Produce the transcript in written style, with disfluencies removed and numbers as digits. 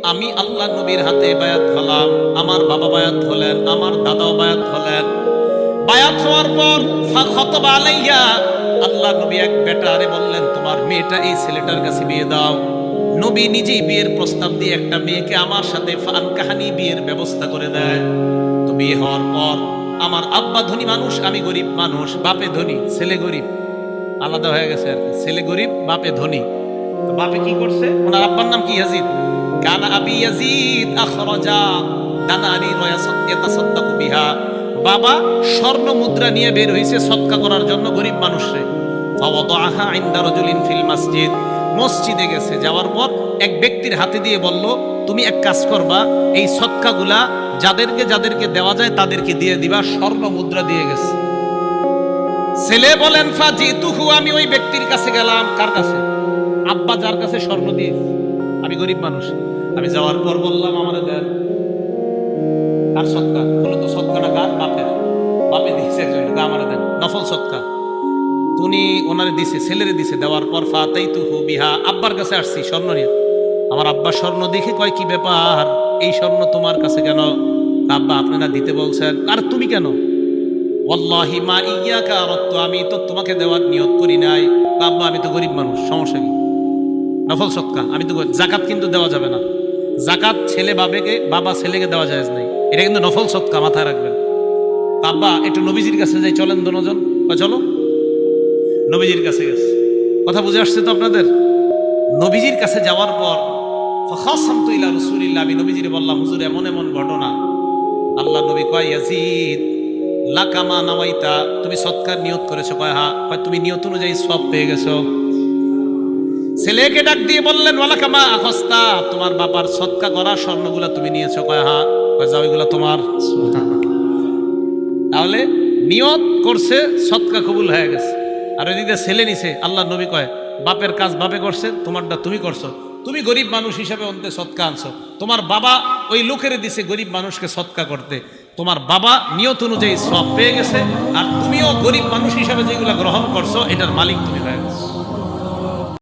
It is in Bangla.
আমি আল্লাহ নবীর হাতে বায়াত হলাম, আমার বাবা বায়াত হলেন, আমার দাদাও বায়াত হলেন। বায়াত হওয়ার পর ফাখাতাবা আলাইয়া, আল্লাহ নবী এক বেটারে বললেন তোমার মেয়েটা এই ছেলেটার কাছে বিয়ে দাও। নবী নিজেই বিয়ের প্রস্তাব দিয়ে একটা মেয়েকে আমার সাথে ফানকাহানি বিয়ের ব্যবস্থা করে দেয়। তো বিয়ে হওয়ার পর আমার আব্বা ধনী মানুষ, আমি গরিব মানুষ, বাপে ধনী ছেলে গরিব, আলাদা হয়ে গেছে আর কি। ছেলে গরিব বাপে ধনী। তো বাপে কি করছে, ওনার আব্বার নাম কি ইয়াজিদ, কানা আবি ইয়াজিদ আখরাজা দানানি ইয়াতাসাদ্দাকু বিহা, বাবা স্বর্ণ মুদ্রা নিয়ে বের হইছে সদকা করার জন্য গরিব মানুষরে। ফাওয়াদাহা ইনদা রাজুলিন ফিল মসজিদ, মসজিদে গেছে, যাওয়ার পর এক ব্যক্তির হাতে দিয়ে বলল তুমি এক কাজ করবা, এই সদকাগুলা যাদেরকে যাদেরকে দেওয়া যায় তাদেরকে দিয়ে দিবা। স্বর্ণ মুদ্রা দিয়ে গেছে। ছেলে বলেন ফাজিতুহু, আমি ওই ব্যক্তির কাছে গেলাম। কার কাছে? আব্বা যার কাছে স্বর্ণ দিয়েছে, আমি গরিব মানুষ। আমি যাওয়ার পর বললাম আমারে দেন। কার সদকা? বলে তো সদকাটা কার? বাপের। বাপে দিয়েছে একজন, আমারে দেন, নফল সদকা। উনি ওনারে দিছে, ছেলেরে দিছে। দেওয়ার পর ফাতাইতুহু বিহা, আব্বার কাছে আসছি স্বর্ণ নিয়ে। আমার আব্বা স্বর্ণ দেখে কয় কি ব্যাপার, এই স্বর্ণ তোমার কাছে কেন? আব্বা আপনি না দিতে বলছেন। আর তুমি কেন? ওয়াল্লাহি মা ইয়াকা আরাদতু, আমি তো তোমাকে দেওয়ার নিয়ত করি নাই। আব্বা আমি তো গরিব মানুষ, সমস্যা কি? নফল সদকা, আমি তো জাকাত কিন্তু দেওয়া যাবে না। জাকাত ছেলে বাবাকে, বাবা ছেলেকে দেওয়া যায় নাই, এটা কিন্তু নফল সদকা, মাথায় রাখবেন। আব্বা একটু নবীজির কাছে যাই, চলেন দুজন। চলো। নবীজির কাছে গেছে। কথা বুঝে আসছে তো আপনাদের? নবীজির কাছে যাওয়ার পর ফাখাসামতু ইলা রাসূলিল্লাহ, আমি নবীজির বললাম হুজুর এমন এমন ঘটনা। আল্লাহ নবী কয় ইয়াজিদ লাকা মা নাওয়াইতা, তুমি সদকার নিয়ত করেছো? কয় হ্যাঁ। কয় তুমি নিয়ত অনুযায়ী সওয়াব পেয়ে গেছো। ছেলেকে ডাক দিয়ে বললেন ওয়ালাকা মা আখাস্তা, তোমার বাবার সদকা করা স্বর্ণগুলা তুমি নিয়েছো? কয় হ্যাঁ। কয় যাও এগুলা তোমার। তাহলে নিয়ত করছে, সদকা কবুল হয়ে গেছে। আর ওইদিকে ছেলে নিছে। আল্লাহ নবী কয় বাপের কাজ বাপে করছে, তোমারটা তুমি করছো। তুমি গরিব মানুষ হিসাবে অন্তে সদকা আনছো, তোমার বাবা ওই লোকের দিছে গরিব মানুষকে সদকা করতে, তোমার বাবা নিয়ত অনুযায়ী সওয়াব পেয়ে গেছে। আর তুমিও গরিব মানুষ হিসাবে যেগুলা গ্রহণ করছো এটার মালিক তুমি হয়ে গেছো।